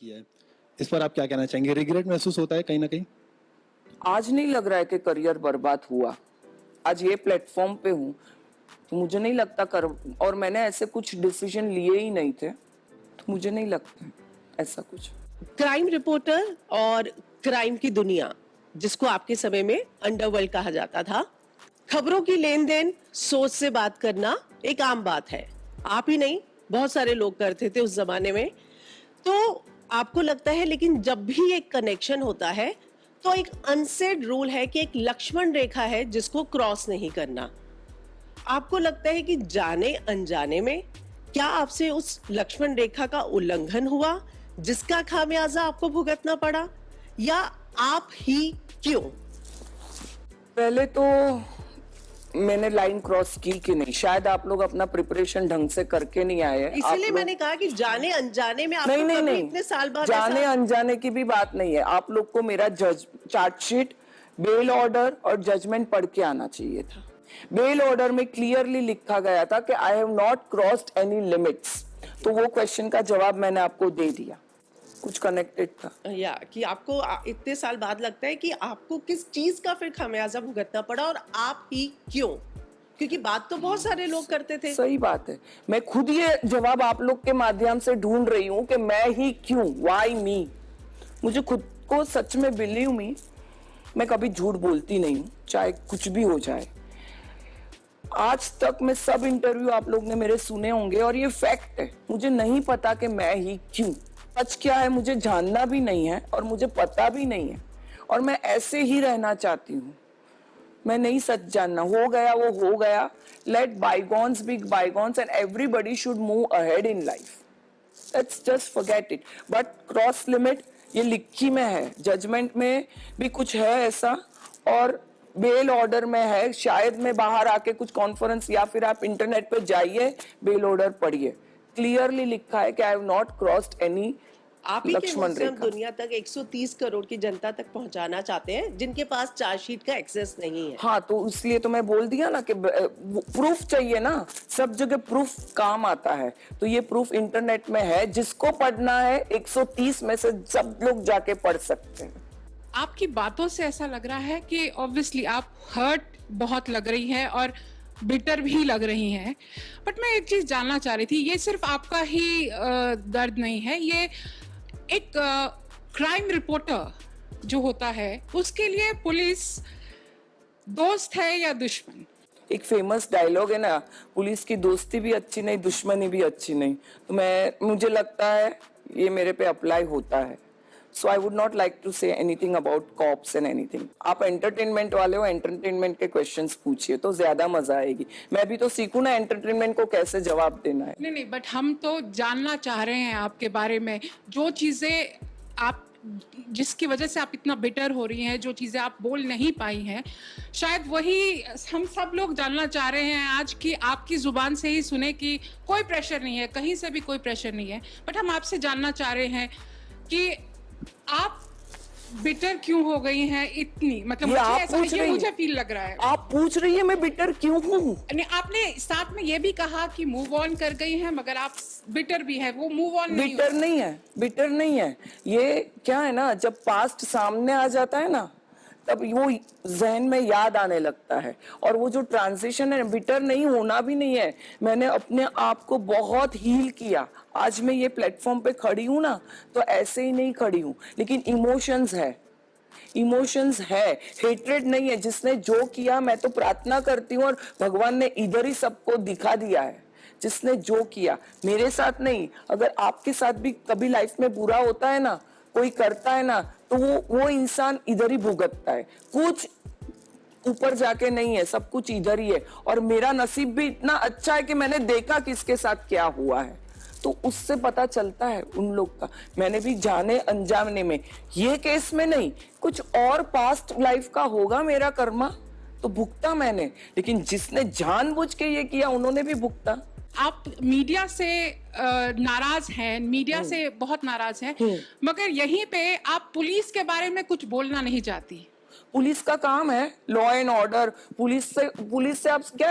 किया है। इस पर आप क्या कहना चाहेंगे? रिग्रेट महसूस होता है कहीं ना कहीं? आज नहीं लग रहा है कि करियर बर्बाद हुआ। आज ये प्लेटफॉर्म पे हूँ तो मुझे नहीं लगता कर, और मैंने ऐसे कुछ डिसीजन लिए ही नहीं थे, तो मुझे नहीं लगता ऐसा कुछ। क्राइम रिपोर्टर और क्राइम की दुनिया, जिसको आपके समय में अंडरवर्ल्ड कहा जाता था, खबरों की लेन देन, सोच से बात करना एक आम बात है। आप ही नहीं, बहुत सारे लोग करते थे उस जमाने में। तो आपको लगता है, लेकिन जब भी एक कनेक्शन होता है तो एक अनसेड रूल है कि एक लक्ष्मण रेखा है जिसको क्रॉस नहीं करना। आपको लगता है कि जाने अनजाने में क्या आपसे उस लक्ष्मण रेखा का उल्लंघन हुआ जिसका खामियाजा आपको भुगतना पड़ा, या आप ही क्यों? पहले तो मैंने लाइन क्रॉस की कि नहीं, शायद आप लोग अपना प्रिपरेशन ढंग से करके नहीं आए हैं। इसलिए मैंने कहा कि जाने अनजाने में आपको नहीं, कभी इतने साल बाद जाने अनजाने की भी बात नहीं है। आप लोग को मेरा चार्जशीट, बेल ऑर्डर और जजमेंट पढ़ के आना चाहिए था। बेल ऑर्डर में क्लियरली लिखा गया था कि I have not crossed any limits, तो वो क्वेश्चन का जवाब मैंने आपको दे दिया। कुछ कनेक्टेड था या कि आपको इतने साल बाद लगता है कि आपको किस चीज का फिर खामियाजा भुगतना पड़ा और आप ही क्यों? क्योंकि बात तो बहुत सारे लोग करते थे। सही बात है, मैं खुद ये जवाब आप लोग के माध्यम से ढूंढ रही हूँ कि मैं ही क्यों, व्हाई मी। मुझे खुद को सच में बिलीव मी, मैं कभी झूठ बोलती नहीं हूँ, चाहे कुछ भी हो जाए। आज तक मैं सब इंटरव्यू आप लोग ने मेरे सुने होंगे और ये फैक्ट है। मुझे नहीं पता कि मैं ही क्यों, सच क्या है मुझे जानना भी नहीं है और मुझे पता भी नहीं है, और मैं ऐसे ही रहना चाहती हूँ। मैं नहीं सच जानना, हो गया वो हो गया। Let bygones be bygones and everybody should move ahead in life. Let's just forget it. But cross limit ये लिखी में है, जजमेंट में भी कुछ है ऐसा, और बेल ऑर्डर में है। शायद मैं बाहर आके कुछ कॉन्फ्रेंस या फिर आप इंटरनेट पे जाइए, बेल ऑर्डर पढ़िए, क्लियरली लिखा है कि I have not crossed any आप ही के लक्ष्मण मुझसे हम रेखा। दुनिया तक 130 करोड़ की जनता तक पहुंचाना चाहते हैं जिनके पास चार्जशीट का एक्सेस नहीं है। हाँ, तो इसलिए तो मैं बोल दिया ना कि प्रूफ चाहिए ना, सब जगह प्रूफ काम आता है। तो ये प्रूफ इंटरनेट में है, जिसको पढ़ना है 130 में से सब लोग जाके पढ़ सकते हैं। आपकी बातों से ऐसा लग रहा है कि ऑब्वियसली आप हर्ट बहुत लग रही है और बिटर भी लग रही हैं। बट मैं एक चीज जानना चाह रही थी, ये सिर्फ आपका ही दर्द नहीं है, ये एक क्राइम रिपोर्टर जो होता है उसके लिए पुलिस दोस्त है या दुश्मन? एक फेमस डायलॉग है ना, पुलिस की दोस्ती भी अच्छी नहीं, दुश्मनी भी अच्छी नहीं। तो मुझे लगता है ये मेरे पे अप्लाई होता है। So I would not like to say anything about cops and anything. आप एंटरटेनमेंट वाले हो, एंटरटेनमेंट के क्वेश्चंस पूछिए तो ज्यादा मजा आएगी। मैं भी तो सीखूं ना एंटरटेनमेंट को कैसे जवाब देना है। नहीं, बट हम तो जानना चाह रहे हैं आपके बारे में, जो चीजें आप, जिसकी वजह से आप इतना बिटर हो रही हैं, जो चीजें आप बोल नहीं पाई हैं, शायद वही हम सब लोग जानना चाह रहे हैं आज की आपकी जुबान से ही सुने कि कोई प्रेशर नहीं है, कहीं से भी कोई प्रेशर नहीं है। बट हम आपसे जानना चाह रहे हैं कि आप बिटर क्यों हो गई हैं इतनी, मतलब मुझे फील लग रहा है। आप पूछ रही है मैं बिटर क्यों हूँ? आपने साथ में ये भी कहा कि मूव ऑन कर गई हैं, मगर आप बिटर भी है, वो मूव ऑन नहीं बिटर नहीं है, बिटर नहीं है। ये क्या है ना, जब पास्ट सामने आ जाता है ना, तब वो जहन में याद आने लगता है। और वो जो ट्रांजिशन है, बिटर नहीं होना भी नहीं है। मैंने अपने आप को बहुत हील किया। आज मैं ये प्लेटफॉर्म पे खड़ी हूँ ना, तो ऐसे ही नहीं खड़ी हूँ, लेकिन इमोशंस है, इमोशंस है, हेट्रेड नहीं है। जिसने जो किया, मैं तो प्रार्थना करती हूँ और भगवान ने इधर ही सबको दिखा दिया है। जिसने जो किया, मेरे साथ नहीं, अगर आपके साथ भी कभी लाइफ में बुरा होता है ना, कोई करता है ना, तो वो इंसान इधर ही भुगतता है। कुछ ऊपर जाके नहीं है, सब कुछ इधर ही है। और मेरा नसीब भी इतना अच्छा है कि मैंने देखा किसके साथ क्या हुआ है, तो उससे पता चलता है उन लोग का। मैंने भी जाने अनजाने में, ये केस में नहीं, कुछ और पास्ट लाइफ का होगा मेरा कर्मा, तो भुगता मैंने। लेकिन जिसने जानबूझ के ये किया, उन्होंने भी भुगता। आप मीडिया से नाराज हैं, मीडिया से बहुत नाराज हैं, मगर यहीं पे आप पुलिस के बारे में कुछ बोलना नहीं चाहती। पुलिस का काम है लॉ एंड ऑर्डर। पुलिस से आप क्या